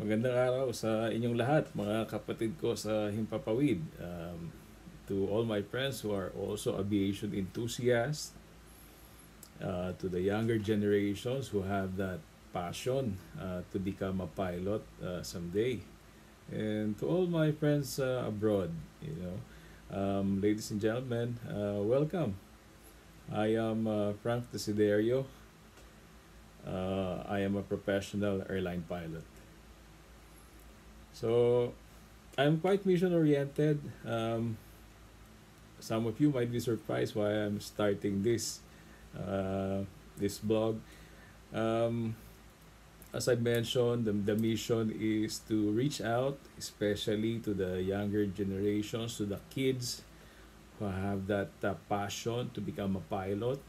Magandang araw sa inyong lahat, mga kapatid ko sa Himpapawid. To all my friends who are also aviation enthusiasts, to the younger generations who have that passion to become a pilot someday, and to all my friends abroad, ladies and gentlemen, welcome. I am Frank Desiderio. I am a professional airline pilot. So I'm quite mission oriented. Some of you might be surprised why I'm starting this blog. Um, as I mentioned, the mission is to reach out, especially to the younger generations, to the kids who have that passion to become a pilot.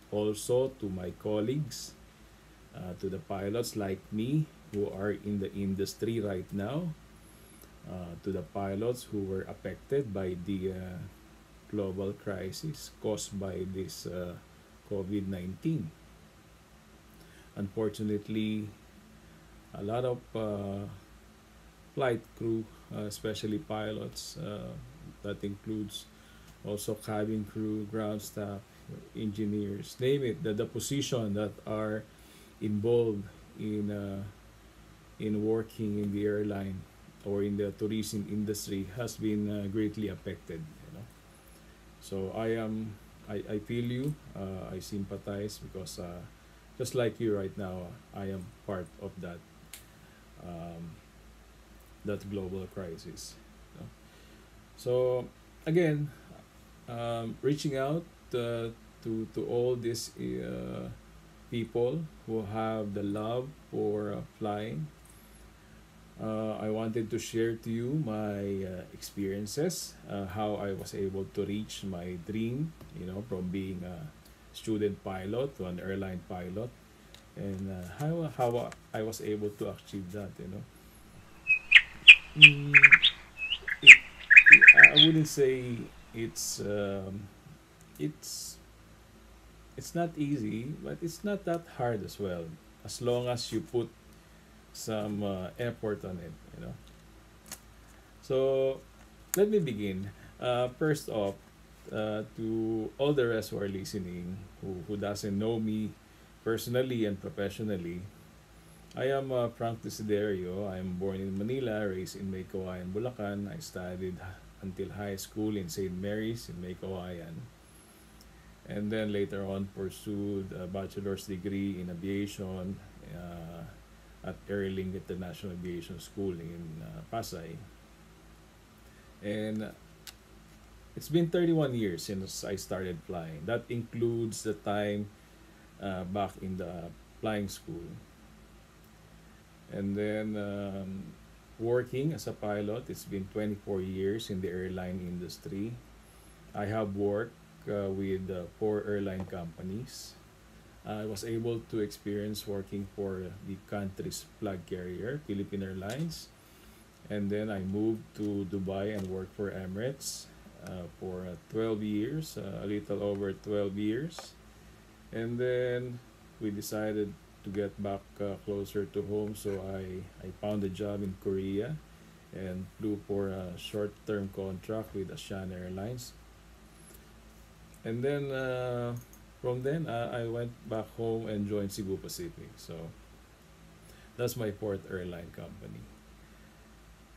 Also to my colleagues, to the pilots like me who are in the industry right now, to the pilots who were affected by the global crisis caused by this COVID 19. Unfortunately, a lot of flight crew, especially pilots, that includes also cabin crew, ground staff, engineers, name it, the position that are involved in working in the airline or in the tourism industry has been greatly affected. So I feel you. I sympathize because just like you right now, I am part of um, that global crisis. So again, reaching out to all these people who have the love for flying. I wanted to share to you my experiences, how I was able to reach my dream, from being a student pilot to an airline pilot, and how I was able to achieve that. Mm, it, I wouldn't say it's it's it's not easy, but it's not that hard as well, as long as you put some effort on it. So let me begin. First off, to all the rest who are listening, who doesn't know me personally and professionally, I am Frank Desiderio. I am born in Manila, raised in May Kawayan, Bulacan. I studied until high school in St. Mary's in May Kawayan, and then later on pursued a bachelor's degree in aviation at Airlink International Aviation School in Pasay. And it's been 31 years since I started flying. That includes the time back in the flying school. And then working as a pilot, it's been 24 years in the airline industry. I have worked with 4 airline companies. I was able to experience working for the country's flag carrier, Philippine Airlines. And then I moved to Dubai and worked for Emirates for 12 years, a little over 12 years. And then we decided to get back closer to home, so I found a job in Korea and flew for a short-term contract with Asiana Airlines. And then from then, I went back home and joined Cebu Pacific. So that's my fourth airline company.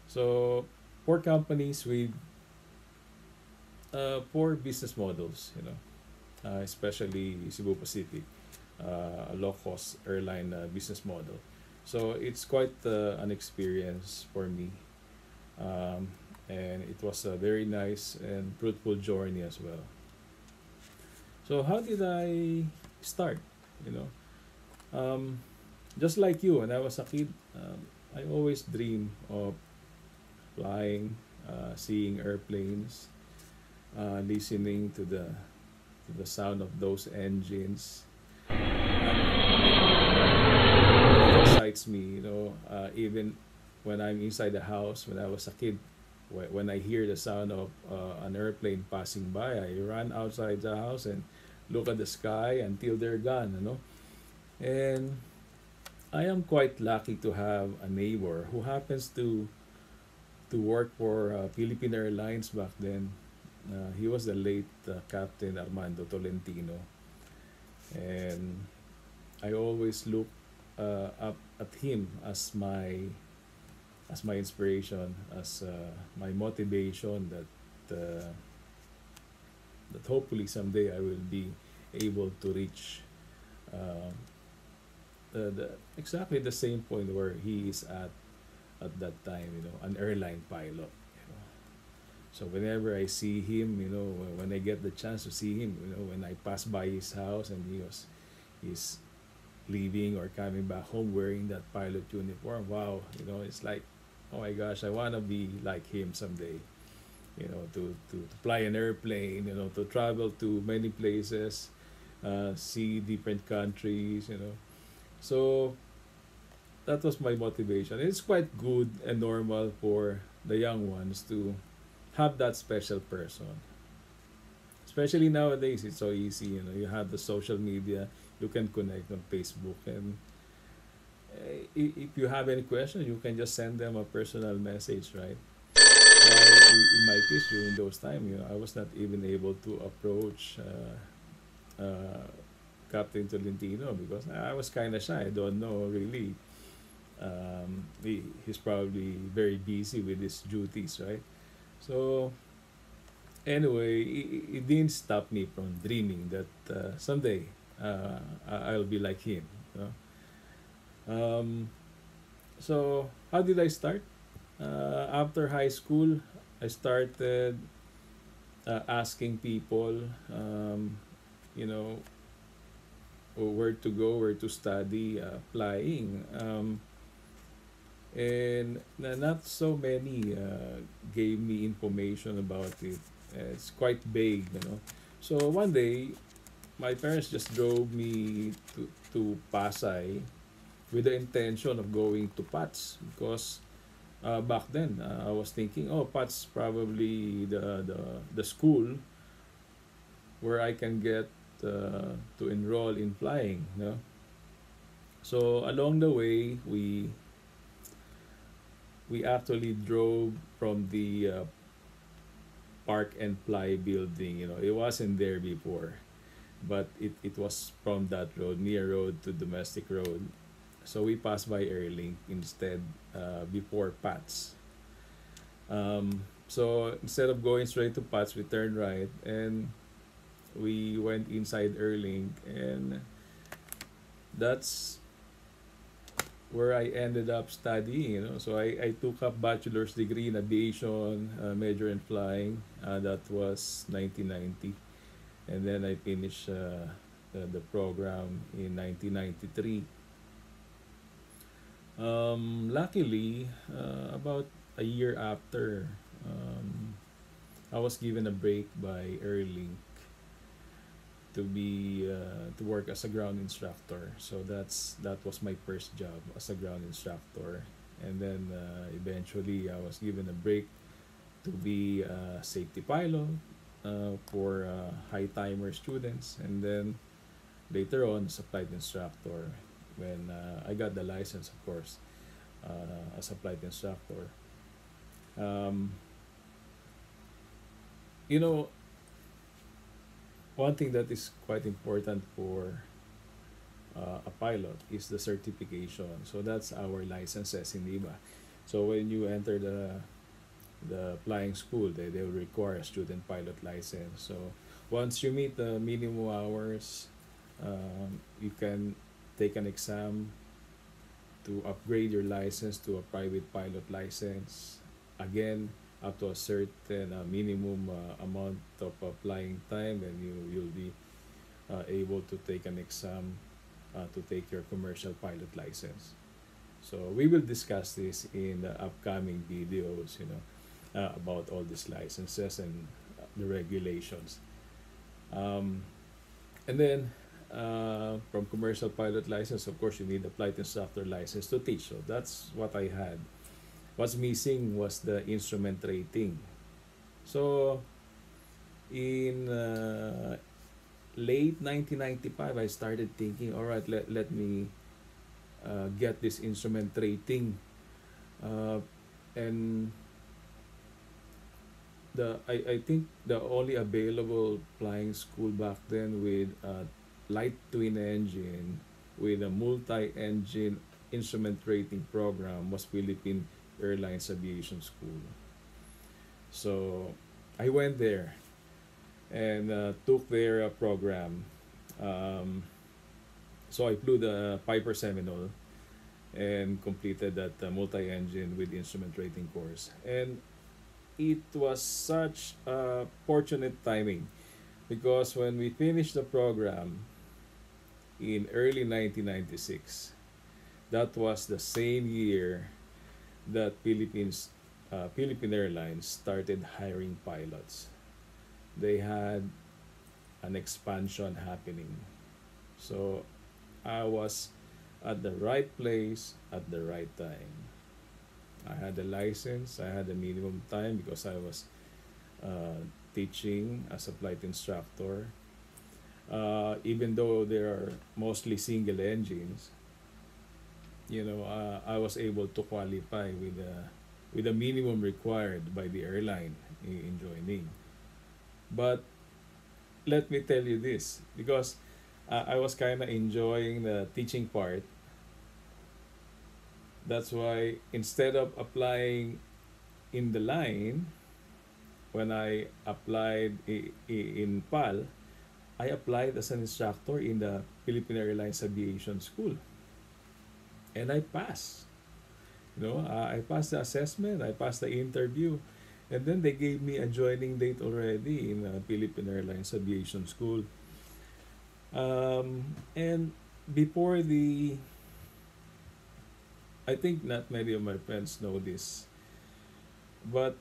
So 4 companies with 4 business models, especially Cebu Pacific, a low-cost airline business model. So it's quite an experience for me, and it was a very nice and fruitful journey as well. So how did I start? You know, um, just like you, when I was a kid, I always dream of flying, seeing airplanes, listening to the sound of those engines. It excites me, even when I'm inside the house. When I was a kid, when I hear the sound of an airplane passing by, I run outside the house and look at the sky until they're gone. And I am quite lucky to have a neighbor who happens to work for Philippine Airlines back then. He was the late Captain Armando Tolentino, and I always look up at him as my inspiration, as my motivation that hopefully someday I will be able to reach uh, exactly the same point where he is at that time. An airline pilot. So whenever I see him, when I get the chance to see him, when I pass by his house and he's leaving or coming back home wearing that pilot uniform, wow, it's like, oh my gosh, I want to be like him someday. To fly an airplane, to travel to many places, see different countries. So that was my motivation. It's quite good and normal for the young ones to have that special person. Especially nowadays, it's so easy. You have the social media, you can connect on Facebook, and if you have any questions, you can just send them a personal message, right? While in my case, during those time, I was not even able to approach Captain Tolentino because I was kind of shy. I don't know really. He's probably very busy with his duties, right? So anyway, it didn't stop me from dreaming that someday I'll be like him. You know? So how did I start? After high school, I started asking people, you know, where to go, where to study flying. And not so many gave me information about it. It's quite vague. So one day, my parents just drove me to Pasay with the intention of going to PATS because back then I was thinking, oh, PATS probably the school where I can get to enroll in flying. So along the way, we actually drove from the Park and Fly building. It wasn't there before, but it was from that road, near road to domestic road. So we passed by Airlink instead before PATS. So instead of going straight to PATS, we turned right and we went inside Airlink, and that's where I ended up studying. So I took up bachelor's degree in aviation, major in flying. That was 1990. And then I finished the program in 1993. Luckily, about a year after, I was given a break by Airlink to work as a ground instructor. So that was my first job as a ground instructor, and then eventually I was given a break to be a safety pilot for high timer students, and then later on as a flight instructor when I got the license, of course, as a flight instructor. Um, you know, One thing that is quite important for a pilot is the certification. So that's our licenses in IBA. So when you enter the flying school, they will require a student pilot license. So once you meet the minimum hours, you can take an exam to upgrade your license to a private pilot license. Again, up to a certain minimum amount of flying time, and you'll be able to take an exam to take your commercial pilot license. So we will discuss this in the upcoming videos, about all these licenses and the regulations. Um, and then from commercial pilot license, of course, you need a flight instructor license to teach. So that's what I had. What's missing was the instrument rating. So in late 1995, I started thinking, all right, let me get this instrument rating. Uh, and I think the only available flying school back then with a light twin engine with a multi-engine instrument rating program was Philippine Airlines Aviation School. So I went there and took their program. Um, so I flew the Piper Seminole and completed that multi-engine with instrument rating course. And it was such a fortunate timing because when we finished the program in early 1996, that was the same year that Philippine Airlines started hiring pilots. They had an expansion happening. So I was at the right place at the right time. I had a license, I had a minimum time because I was teaching as a flight instructor. Even though there are mostly single engines, I was able to qualify with the minimum required by the airline in joining. But let me tell you this, because I was kind of enjoying the teaching part. That's why instead of applying in the line, when I applied in PAL, I applied as an instructor in the Philippine Airlines Aviation School. And I passed. I passed the assessment, I passed the interview, and then they gave me a joining date already in Philippine Airlines Aviation School. And before I think not many of my friends know this, but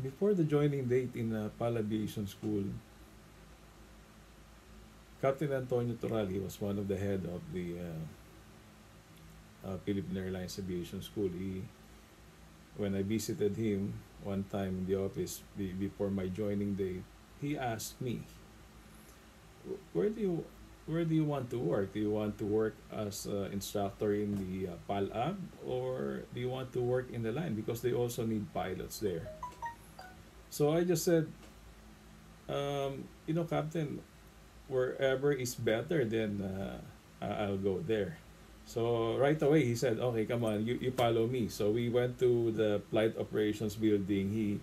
before the joining date in PAL Aviation School, Captain Antonio Torali was one of the head of the Philippine Airlines Aviation School. When I visited him one time in the office before my joining date, he asked me, "Where do you want to work? Do you want to work as an instructor in the PAL-AB, or do you want to work in the line? Because they also need pilots there." So I just said, Captain, wherever is better, then I'll go there. So right away he said, "Okay, come on, you follow me." So we went to the flight operations building. He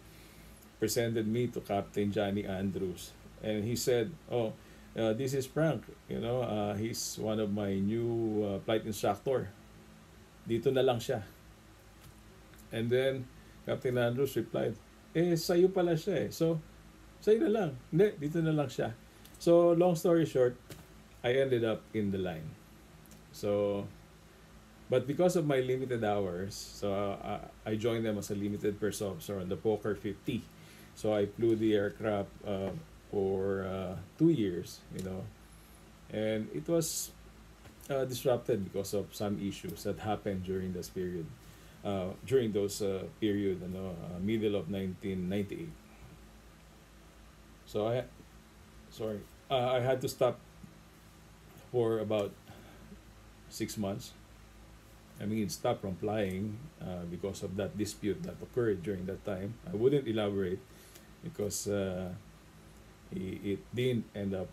presented me to Captain Johnny Andrews, and he said, "Oh, this is Frank. He's one of my new flight instructor. Dito na lang siya." And then Captain Andrews replied, sa'yo pala siya eh. So, sa'yo na lang. Hindi, dito na lang siya. So, long story short, I ended up in the line. So, but because of my limited hours, so I joined them as a limited first officer on the Poker 50. So I flew the aircraft for 2 years, and it was disrupted because of some issues that happened during this period, during those period, middle of 1998. So I had to stop for about 6 months. I mean, stop from flying because of that dispute that occurred during that time. I wouldn't elaborate because it didn't end up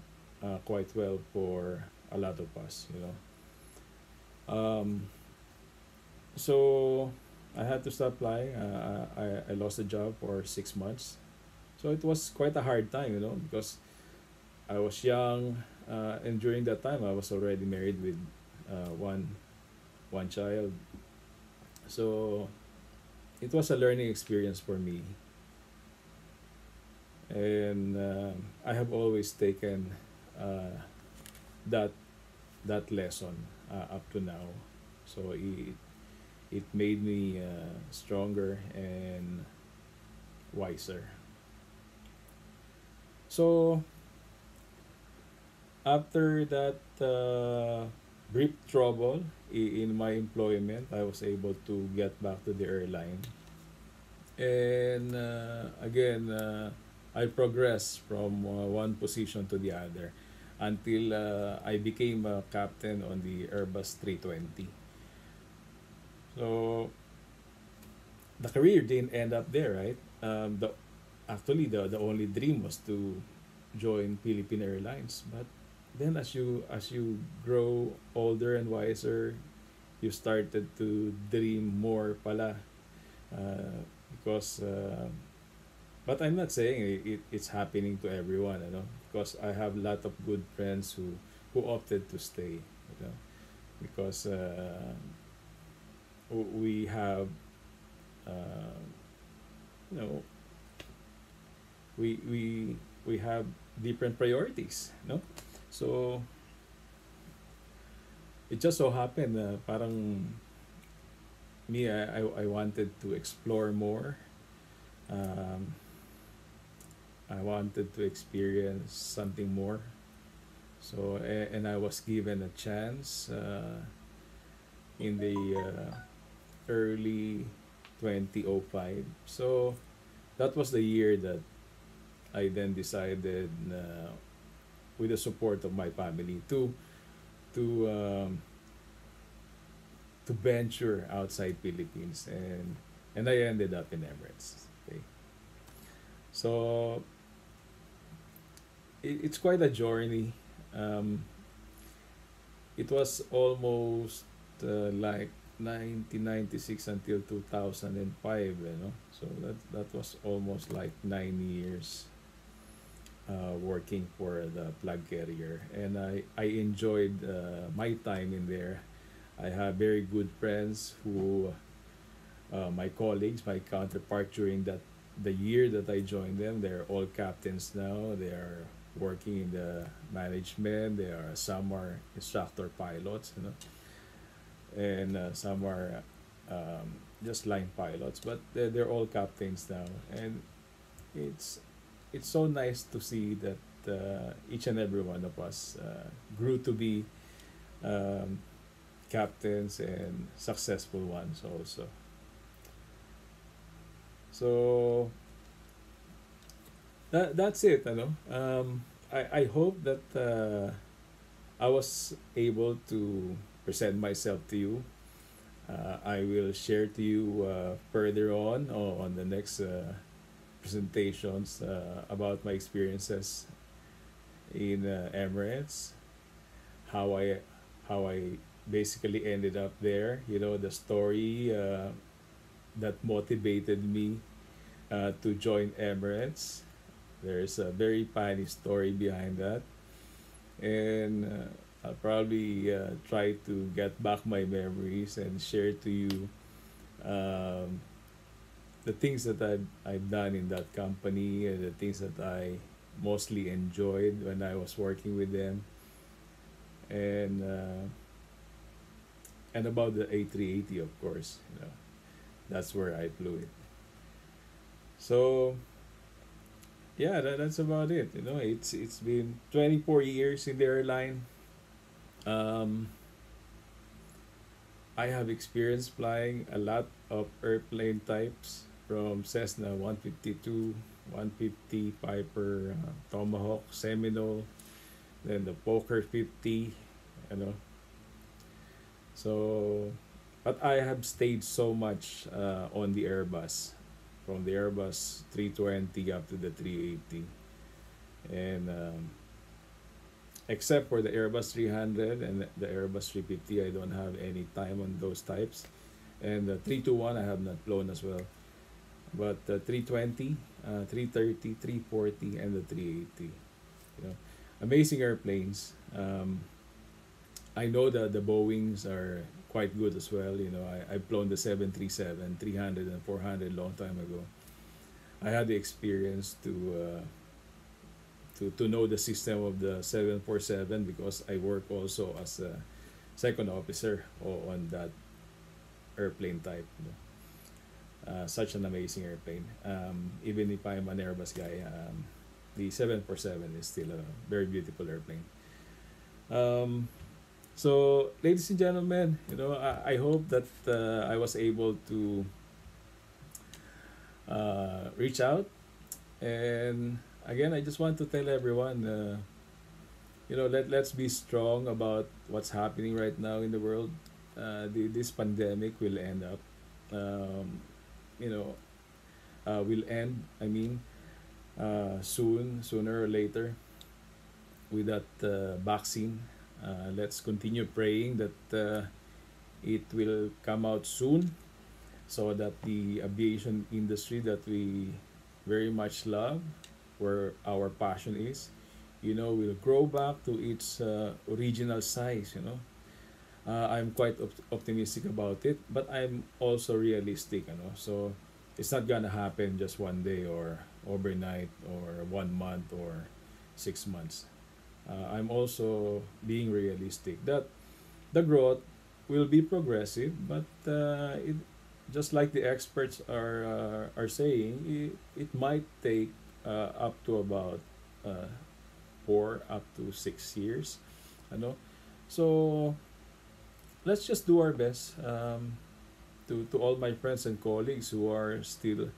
quite well for a lot of us, So I had to stop flying. I lost a job for 6 months. So it was quite a hard time, because I was young, and during that time I was already married with one child. So it was a learning experience for me, and I have always taken that lesson up to now. So it made me stronger and wiser. So after that brief trouble in my employment, I was able to get back to the airline. And again, I progressed from one position to the other. until I became a captain on the Airbus 320. So the career didn't end up there, right? The Actually, the only dream was to join Philippine Airlines, but then as you grow older and wiser, you started to dream more pala, because but I'm not saying it's happening to everyone, because I have a lot of good friends who opted to stay, because we have uh, you know we have different priorities, no? So it just so happened, parang me, I wanted to explore more. um, I wanted to experience something more. So and I was given a chance in the early 2005. So that was the year that I then decided, with the support of my family, to um, to venture outside Philippines, and I ended up in Emirates. Okay, so it's quite a journey. Um, it was almost like 1996 until 2005, so that was almost like 9 years working for the plug carrier, and I enjoyed my time in there. I have very good friends who, my colleagues, my counterpart during the year that I joined them. They're all captains now. They are working in the management. Some are instructor pilots, and some are just line pilots. But they're all captains now, and it's it's so nice to see that each and every one of us grew to be um, captains and successful ones also. So that's it, I hope that I was able to present myself to you. I will share to you further on the next presentations about my experiences in Emirates, how I basically ended up there. The story that motivated me to join Emirates. There's a very funny story behind that, and I'll probably try to get back my memories and share to you um, the things that I've done in that company, and the things that I mostly enjoyed when I was working with them, and about the A380, of course. That's where I flew it. So yeah, that's about it. It's been 24 years in the airline. Um, I have experienced flying a lot of airplane types, from Cessna 152, 150, Piper, Tomahawk, Seminole, then the Poker 50, you know. So, but I have stayed so much on the Airbus, from the Airbus 320 up to the 380. And except for the Airbus 300 and the Airbus 350, I don't have any time on those types. And the 321 I have not flown as well. But the 320, 330, 340, and the 380. Amazing airplanes. I know that the Boeings are quite good as well. I've flown the 737, 300, and 400 long time ago. I had the experience to know the system of the 747, because I work also as a second officer on that airplane type. Such an amazing airplane. Even if I'm an Airbus guy, the 747 is still a very beautiful airplane. Um, so, ladies and gentlemen, I hope that I was able to reach out. And again, I just want to tell everyone, let's be strong about what's happening right now in the world. This pandemic will end up, um, you know, will end. I mean, sooner or later, with that vaccine. Let's continue praying that it will come out soon, so that the aviation industry that we very much love, where our passion is, will grow back to its original size. I'm quite optimistic about it, but I'm also realistic. So it's not gonna happen just one day or overnight or 1 month or 6 months. I'm also being realistic that the growth will be progressive, but just like the experts are saying, it might take up to about 4 up to 6 years. Ano? So let's just do our best, to all my friends and colleagues who are still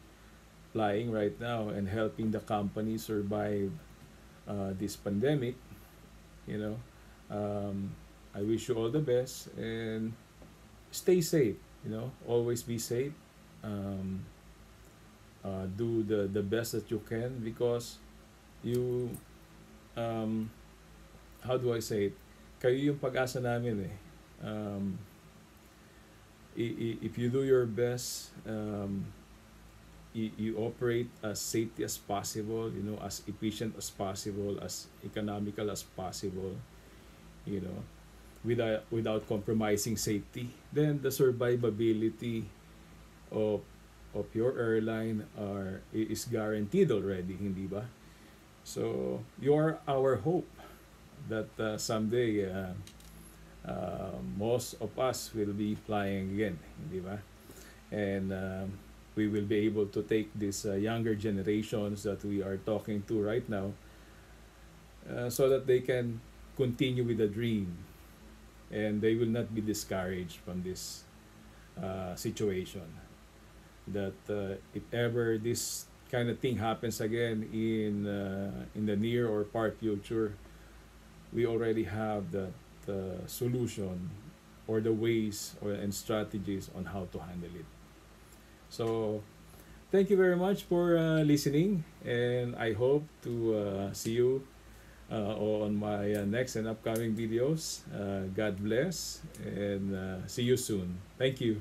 flying right now and helping the company survive this pandemic. You know, I wish you all the best and stay safe. Always be safe. Um, do the best that you can, because you, um, how do I say it? Kayo yung pag-asa namin eh. Um, if you do your best, you operate as safety as possible, as efficient as possible, as economical as possible, you know, without compromising safety, then the survivability of your airline is guaranteed already, hindi ba? So you are our hope that someday most of us will be flying again, hindi ba? And we will be able to take these younger generations that we are talking to right now, so that they can continue with the dream and they will not be discouraged from this situation. That if ever this kind of thing happens again in the near or far future, we already have the solution or the ways and strategies on how to handle it. So thank you very much for listening, and I hope to see you on my next and upcoming videos. God bless, and see you soon. Thank you.